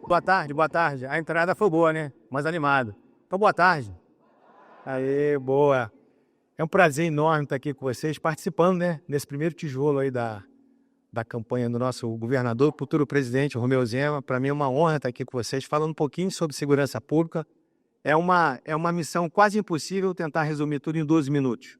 Boa tarde, boa tarde. A entrada foi boa, né? Mais animado. Então, boa tarde. Aê, boa. É um prazer enorme estar aqui com vocês, participando, né? Nesse primeiro tijolo aí da campanha do nosso governador, futuro presidente, Romeu Zema. Para mim é uma honra estar aqui com vocês, falando um pouquinho sobre segurança pública. É uma missão quase impossível tentar resumir tudo em 12 minutos.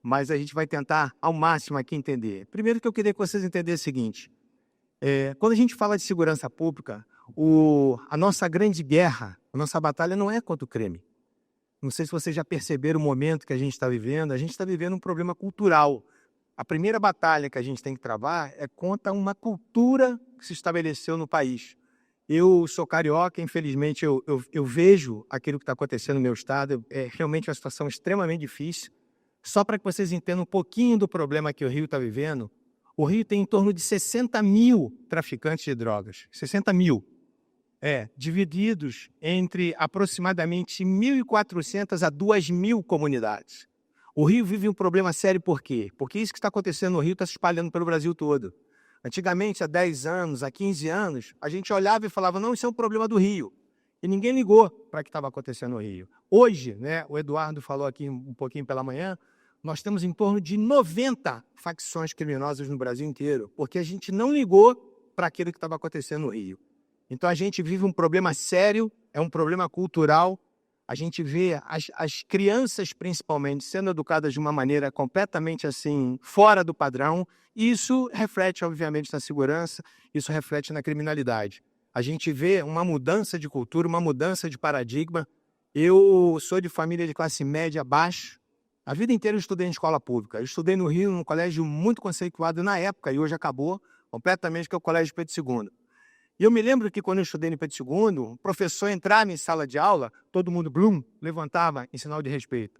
Mas a gente vai tentar ao máximo aqui entender. Primeiro que eu queria que vocês entendessem o seguinte. Quando a gente fala de segurança pública, a nossa grande guerra, a nossa batalha não é contra o crime. Não sei se vocês já perceberam o momento que a gente está vivendo. A gente está vivendo um problema cultural. A primeira batalha que a gente tem que travar é contra uma cultura que se estabeleceu no país. Eu sou carioca, infelizmente eu vejo aquilo que está acontecendo no meu estado. É realmente uma situação extremamente difícil. Só para que vocês entendam um pouquinho do problema que o Rio está vivendo, o Rio tem em torno de 60 mil traficantes de drogas. 60 mil. Divididos entre aproximadamente 1.400 a 2.000 comunidades. O Rio vive um problema sério por quê? Porque isso que está acontecendo no Rio está se espalhando pelo Brasil todo. Antigamente, há 10 anos, há 15 anos, a gente olhava e falava, não, isso é um problema do Rio. E ninguém ligou para o que estava acontecendo no Rio. Hoje, né, o Eduardo falou aqui um pouquinho pela manhã, nós temos em torno de 90 facções criminosas no Brasil inteiro, porque a gente não ligou para aquilo que estava acontecendo no Rio. Então a gente vive um problema sério, é um problema cultural. A gente vê as crianças, principalmente, sendo educadas de uma maneira completamente assim, fora do padrão. E isso reflete, obviamente, na segurança, isso reflete na criminalidade. A gente vê uma mudança de cultura, uma mudança de paradigma. Eu sou de família de classe média baixa. A vida inteira eu estudei em escola pública. Eu estudei no Rio, num colégio muito conceituado na época, e hoje acabou completamente, que é o Colégio Pedro II. E eu me lembro que quando eu estudei no Pedro II, o professor entrava em sala de aula, todo mundo, blum, levantava em sinal de respeito.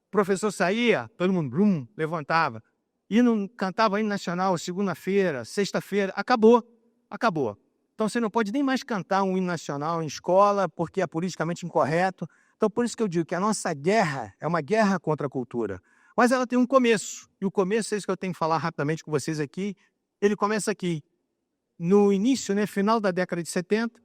O professor saía, todo mundo, blum, levantava. Cantava hino nacional segunda-feira, sexta-feira, acabou. Então você não pode nem mais cantar um hino nacional em escola, porque é politicamente incorreto. Então por isso que eu digo que a nossa guerra é uma guerra contra a cultura. Mas ela tem um começo, e o começo é isso que eu tenho que falar rapidamente com vocês aqui, ele começa aqui. No início, final da década de 70,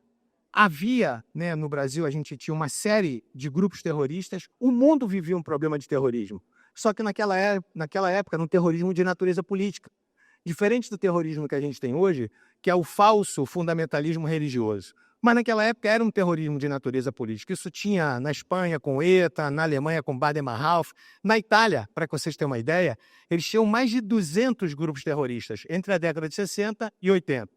havia, no Brasil, a gente tinha uma série de grupos terroristas, o mundo vivia um problema de terrorismo. Só que naquela época era um terrorismo de natureza política. Diferente do terrorismo que a gente tem hoje, que é o falso fundamentalismo religioso. Mas naquela época era um terrorismo de natureza política. Isso tinha na Espanha com ETA, na Alemanha com Baden-Meinhof. Na Itália, para que vocês tenham uma ideia, eles tinham mais de 200 grupos terroristas entre a década de 60 e 80.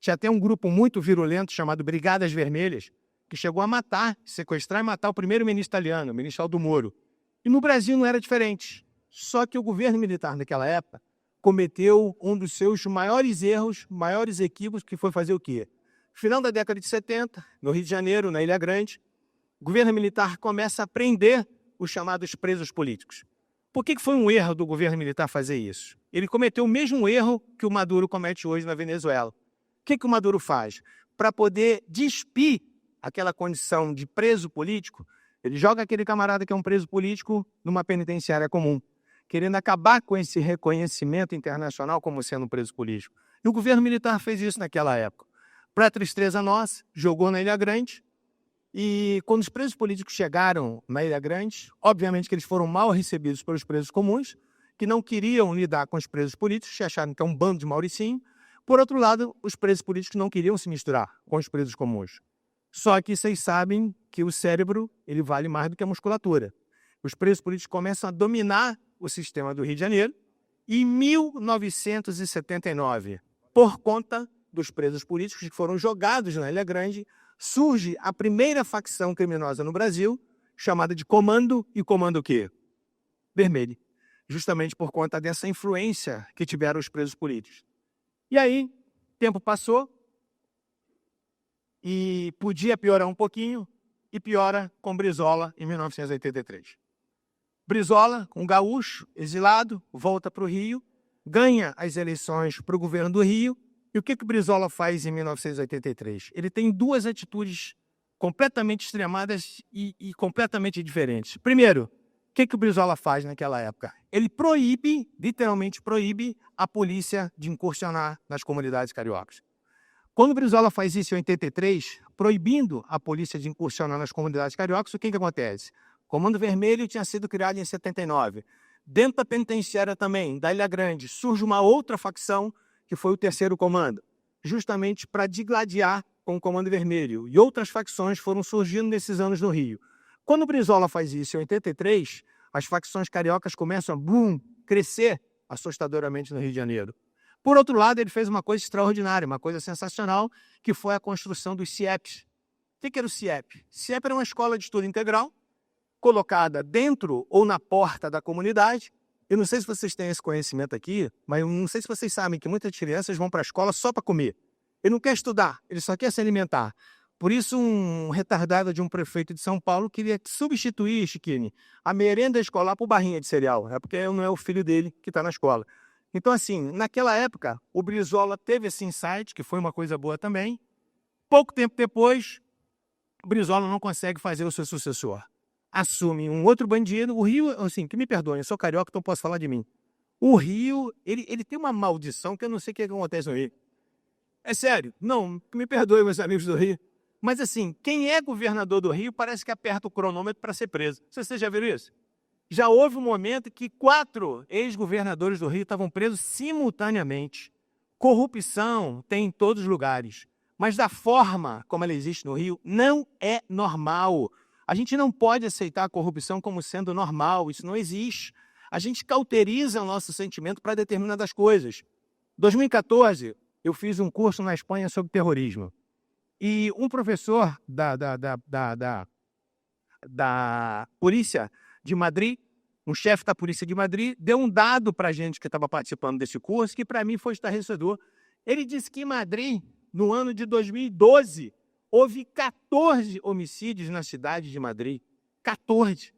Tinha até um grupo muito virulento chamado Brigadas Vermelhas, que chegou a matar, sequestrar e matar o primeiro-ministro italiano, o ministro Aldo Moro. E no Brasil não era diferente. Só que o governo militar naquela época cometeu um dos seus maiores erros, maiores equívocos, que foi fazer o quê? Final da década de 70, no Rio de Janeiro, na Ilha Grande, o governo militar começa a prender os chamados presos políticos. Por que foi um erro do governo militar fazer isso? Ele cometeu o mesmo erro que o Maduro comete hoje na Venezuela. O que o Maduro faz? Para poder despir aquela condição de preso político, ele joga aquele camarada que é um preso político numa penitenciária comum, querendo acabar com esse reconhecimento internacional como sendo um preso político. E o governo militar fez isso naquela época. Para tristeza nossa, jogou na Ilha Grande, e quando os presos políticos chegaram na Ilha Grande, obviamente que eles foram mal recebidos pelos presos comuns, que não queriam lidar com os presos políticos, que acharam que é um bando de Mauricinho. Por outro lado, os presos políticos não queriam se misturar com os presos comuns. Só que vocês sabem que o cérebro ele vale mais do que a musculatura. Os presos políticos começam a dominar o sistema do Rio de Janeiro. E em 1979, por conta dos presos políticos que foram jogados na Ilha Grande, surge a primeira facção criminosa no Brasil, chamada de Comando, e Comando o quê? Vermelho. Justamente por conta dessa influência que tiveram os presos políticos. E aí, tempo passou e podia piorar um pouquinho e piora com Brizola em 1983. Brizola, um gaúcho, exilado, volta para o Rio, ganha as eleições para o governo do Rio. E o que o Brizola faz em 1983? Ele tem duas atitudes completamente extremadas e completamente diferentes. Primeiro, o que o Brizola faz naquela época? Ele proíbe, literalmente proíbe, a polícia de incursionar nas comunidades cariocas. Quando o Brizola faz isso em 83, proibindo a polícia de incursionar nas comunidades cariocas, o que acontece? O Comando Vermelho tinha sido criado em 79. Dentro da penitenciária também, da Ilha Grande, surge uma outra facção, que foi o Terceiro Comando, justamente para digladiar com o Comando Vermelho. E outras facções foram surgindo nesses anos no Rio. Quando o Brizola faz isso em 83, as facções cariocas começam a crescer assustadoramente no Rio de Janeiro. Por outro lado, ele fez uma coisa extraordinária, uma coisa sensacional, que foi a construção dos CIEPs. O que era o CIEP? CIEP era uma escola de estudo integral, colocada dentro ou na porta da comunidade. Eu não sei se vocês têm esse conhecimento aqui, mas eu não sei se vocês sabem que muitas crianças vão para a escola só para comer. Ele não quer estudar, ele só quer se alimentar. Por isso, um retardado de um prefeito de São Paulo queria substituir, Chiquini, a merenda escolar por barrinha de cereal. É porque não é o filho dele que está na escola. Então, assim, naquela época, o Brizola teve esse insight, que foi uma coisa boa também. Pouco tempo depois, o Brizola não consegue fazer o seu sucessor. Assume um outro bandido. O Rio, assim, que me perdoem, eu sou carioca, então posso falar de mim. O Rio, ele tem uma maldição que eu não sei o que acontece no Rio. É sério, não, me perdoem, meus amigos do Rio. Mas, assim, quem é governador do Rio parece que aperta o cronômetro para ser preso. Vocês já viram isso? Já houve um momento que 4 ex-governadores do Rio estavam presos simultaneamente. Corrupção tem em todos os lugares. Mas da forma como ela existe no Rio, não é normal. A gente não pode aceitar a corrupção como sendo normal, isso não existe. A gente cauteriza o nosso sentimento para determinadas coisas. Em 2014, eu fiz um curso na Espanha sobre terrorismo. E um professor da polícia de Madrid, um chefe da polícia de Madrid, deu um dado para a gente que estava participando desse curso, que para mim foi estarrecedor. Ele disse que em Madrid, no ano de 2012, houve 14 homicídios na cidade de Madrid. 14.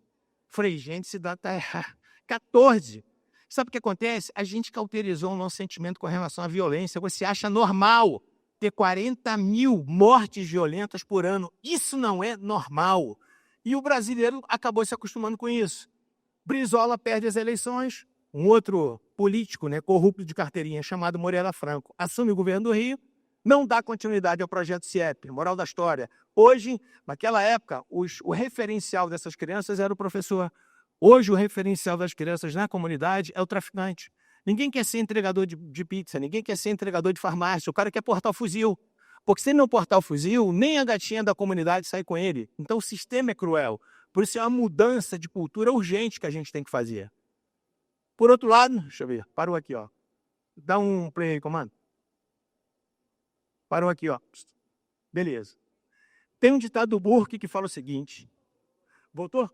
Falei, gente, esse dado está errado. 14. Sabe o que acontece? A gente cauterizou o nosso sentimento com relação à violência. Você acha normal ter 40 mil mortes violentas por ano. Isso não é normal. E o brasileiro acabou se acostumando com isso. Brizola perde as eleições. Um outro político, corrupto de carteirinha, chamado Moreira Franco, assume o governo do Rio. Não dá continuidade ao projeto CIEP, moral da história. Hoje, naquela época, o referencial dessas crianças era o professor. Hoje, o referencial das crianças na comunidade é o traficante. Ninguém quer ser entregador de pizza, ninguém quer ser entregador de farmácia, o cara quer portar o fuzil. Porque se ele não portar o fuzil, nem a gatinha da comunidade sai com ele. Então, o sistema é cruel. Por isso, é uma mudança de cultura urgente que a gente tem que fazer. Por outro lado, deixa eu ver, parou aqui, ó. Dá um play aí, comando. Parou aqui, ó. Beleza. Tem um ditado do Burke que fala o seguinte. Voltou?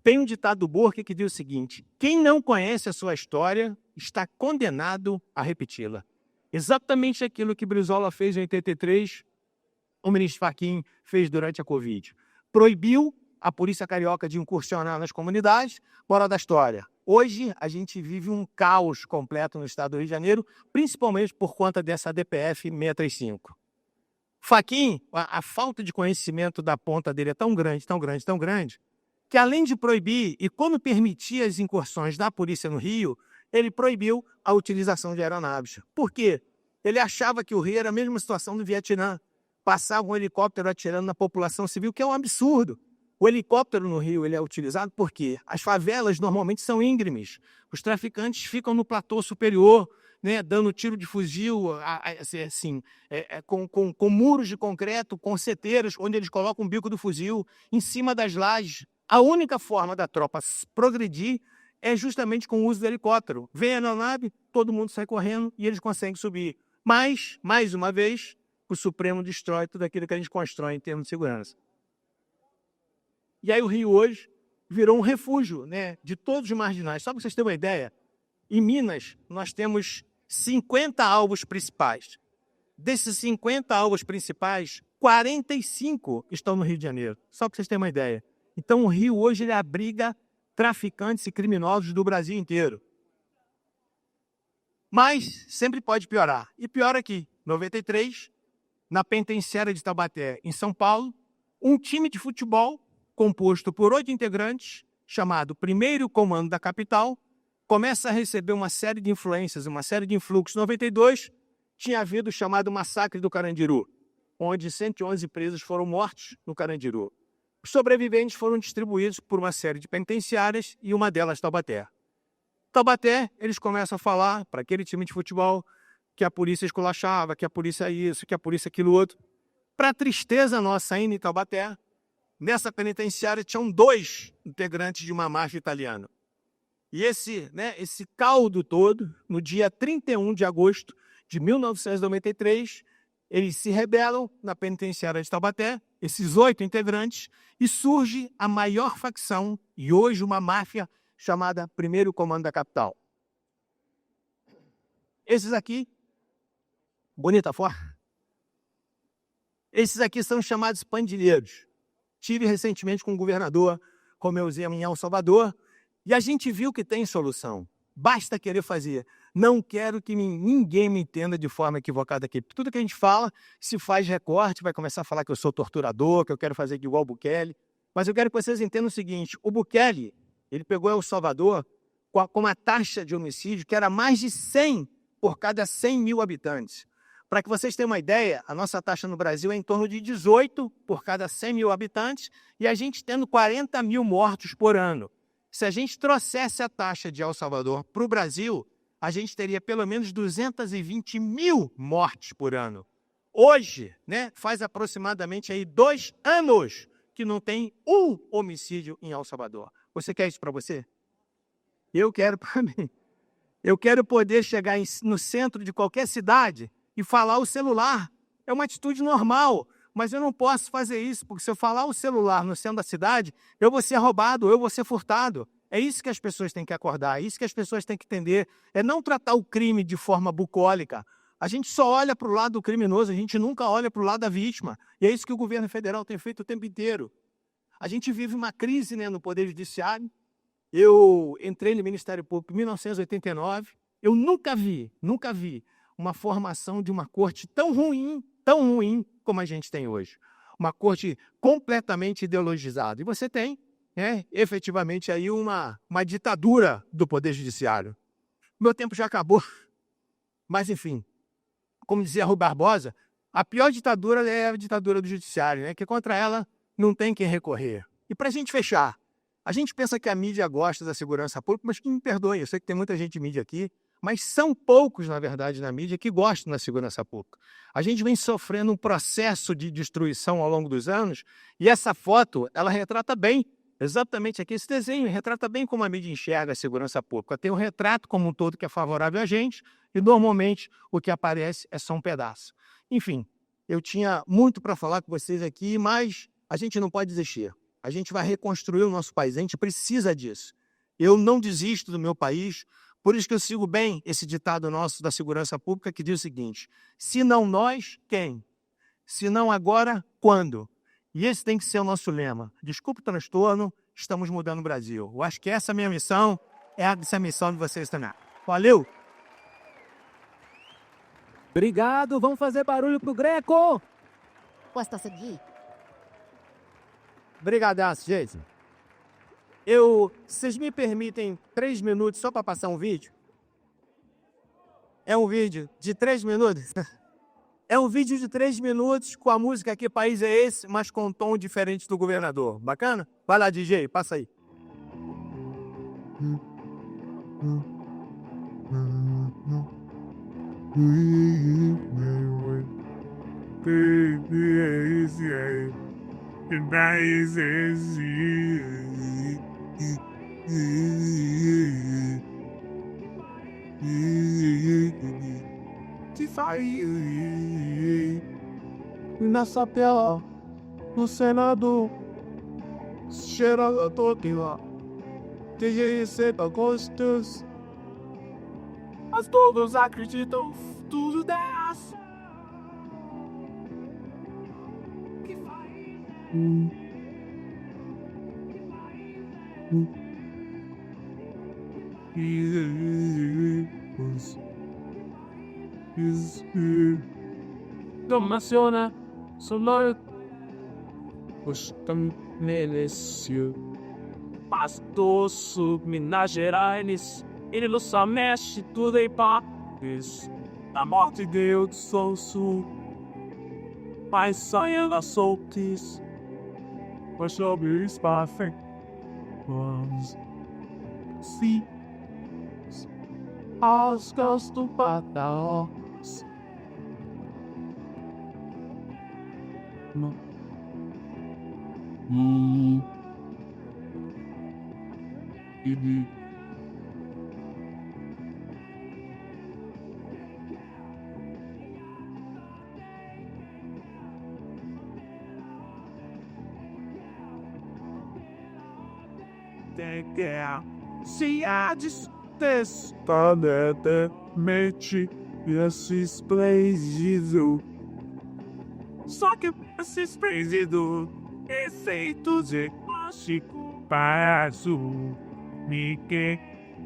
Tem um ditado do Burke que diz o seguinte: quem não conhece a sua história está condenado a repeti-la. Exatamente aquilo que Brizola fez em 83, o ministro Fachin fez durante a Covid. Proibiu a polícia carioca de incursionar nas comunidades. Moral da história. Hoje, a gente vive um caos completo no estado do Rio de Janeiro, principalmente por conta dessa DPF 635. Fachin, a falta de conhecimento da ponta dele é tão grande, que além de proibir e como permitir as incursões da polícia no Rio, ele proibiu a utilização de aeronaves. Por quê? Ele achava que o Rio era a mesma situação do Vietnã. Passava um helicóptero atirando na população civil, que é um absurdo. O helicóptero no Rio ele é utilizado porque as favelas normalmente são íngremes. Os traficantes ficam no platô superior, dando tiro de fuzil, com muros de concreto, com seteiras, onde eles colocam o bico do fuzil em cima das lajes. A única forma da tropa progredir é justamente com o uso do helicóptero. Vem a aeronave, todo mundo sai correndo e eles conseguem subir. Mas, mais uma vez, o Supremo destrói tudo aquilo que a gente constrói em termos de segurança. E aí o Rio hoje virou um refúgio, de todos os marginais. Só para vocês terem uma ideia, em Minas nós temos 50 alvos principais. Desses 50 alvos principais, 45 estão no Rio de Janeiro. Só para vocês terem uma ideia. Então o Rio hoje ele abriga traficantes e criminosos do Brasil inteiro. Mas sempre pode piorar. E pior aqui, em 93, na penitenciária de Taubaté, em São Paulo, um time de futebol composto por 8 integrantes, chamado Primeiro Comando da Capital, começa a receber uma série de influências, uma série de influxos. Em 92, tinha havido o chamado Massacre do Carandiru, onde 111 presos foram mortos no Carandiru. Os sobreviventes foram distribuídos por uma série de penitenciárias e uma delas Taubaté. Taubaté, eles começam a falar para aquele time de futebol que a polícia esculachava, que a polícia isso, que a polícia aquilo outro. Para tristeza nossa ainda em Taubaté, nessa penitenciária tinham 2 integrantes de uma máfia italiana. E esse caldo todo, no dia 31 de agosto de 1993, eles se rebelam na penitenciária de Taubaté, esses 8 integrantes, e surge a maior facção e hoje uma máfia chamada Primeiro Comando da Capital. Esses aqui, bonita foto, esses aqui são chamados pandilheiros. Tive recentemente com o governador Romeu Zema em El Salvador, e a gente viu que tem solução. Basta querer fazer. Não quero que ninguém me entenda de forma equivocada aqui. Tudo que a gente fala, se faz recorte, vai começar a falar que eu sou torturador, que eu quero fazer igual o Bukele. Mas eu quero que vocês entendam o seguinte, o Bukele, ele pegou El Salvador com uma taxa de homicídio que era mais de 100 por cada 100 mil habitantes. Para que vocês tenham uma ideia, a nossa taxa no Brasil é em torno de 18 por cada 100 mil habitantes e a gente tendo 40 mil mortos por ano. Se a gente trouxesse a taxa de El Salvador para o Brasil, a gente teria pelo menos 220 mil mortes por ano. Hoje, faz aproximadamente aí 2 anos que não tem um homicídio em El Salvador. Você quer isso para você? Eu quero para mim. Eu quero poder chegar no centro de qualquer cidade e falar o celular. É uma atitude normal. Mas eu não posso fazer isso, porque se eu falar o celular no centro da cidade, eu vou ser roubado, eu vou ser furtado. É isso que as pessoas têm que acordar, é isso que as pessoas têm que entender. É não tratar o crime de forma bucólica. A gente só olha para o lado do criminoso, a gente nunca olha para o lado da vítima. E é isso que o governo federal tem feito o tempo inteiro. A gente vive uma crise no Poder Judiciário. Eu entrei no Ministério Público em 1989. Eu nunca vi uma formação de uma corte tão ruim como a gente tem hoje. Uma corte completamente ideologizada. E você tem, efetivamente, aí uma ditadura do Poder Judiciário. Meu tempo já acabou, mas, enfim, como dizia Rui Barbosa, a pior ditadura é a ditadura do Judiciário, que contra ela não tem quem recorrer. E para a gente fechar, a gente pensa que a mídia gosta da segurança pública, mas que me perdoe, eu sei que tem muita gente de mídia aqui, mas são poucos, na verdade, na mídia que gostam da segurança pública. A gente vem sofrendo um processo de destruição ao longo dos anos e essa foto, ela retrata bem, exatamente aqui, esse desenho, retrata bem como a mídia enxerga a segurança pública. Tem um retrato como um todo que é favorável a gente e, normalmente, o que aparece é só um pedaço. Enfim, eu tinha muito para falar com vocês aqui, mas a gente não pode desistir. A gente vai reconstruir o nosso país, a gente precisa disso. Eu não desisto do meu país. Por isso que eu sigo bem esse ditado nosso da segurança pública que diz o seguinte, se não nós, quem? Se não agora, quando? E esse tem que ser o nosso lema. Desculpe o transtorno, estamos mudando o Brasil. Eu acho que essa é a minha missão, essa é a missão de vocês também. Valeu! Obrigado, vamos fazer barulho pro Greco! Posso seguir? Brigadaço, gente. Vocês me permitem 3 minutos só para passar um vídeo? É um vídeo de 3 minutos? É um vídeo de 3 minutos com a música Que País é Esse, mas com um tom diferente do governador. Bacana? Vai lá, DJ, passa aí. Que país é esse? Que saiu nessa tela no Senado, cheira a toquinha, tem receita gostos, mas todos acreditam tudo dessa. Que país Domasiona solo estabelecido pastoso Minas Gerais, ele não só mexe tudo em paz, a morte de Deus sou sul, mas sonhando soltos. Mas sobre espaço, vamos se aos gostos patados. Se há mente esses preciso. Só que esses preciso receitos de plástico passo ninguém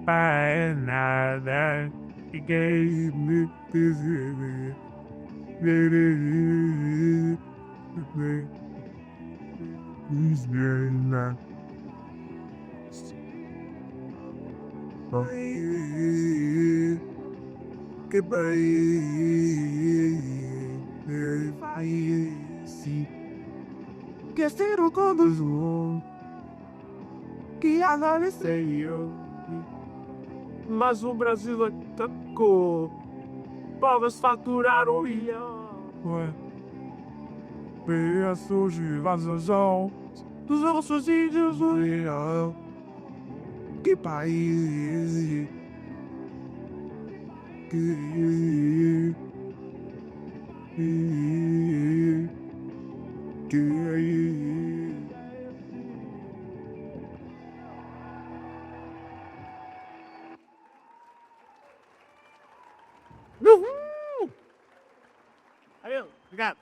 faz nada ninguém me precisa. Que país que ser o condutor que agradeceu, mas o Brasil atacou para faturar o milhão. Peço de vazão dos nossos índios do real. Que país que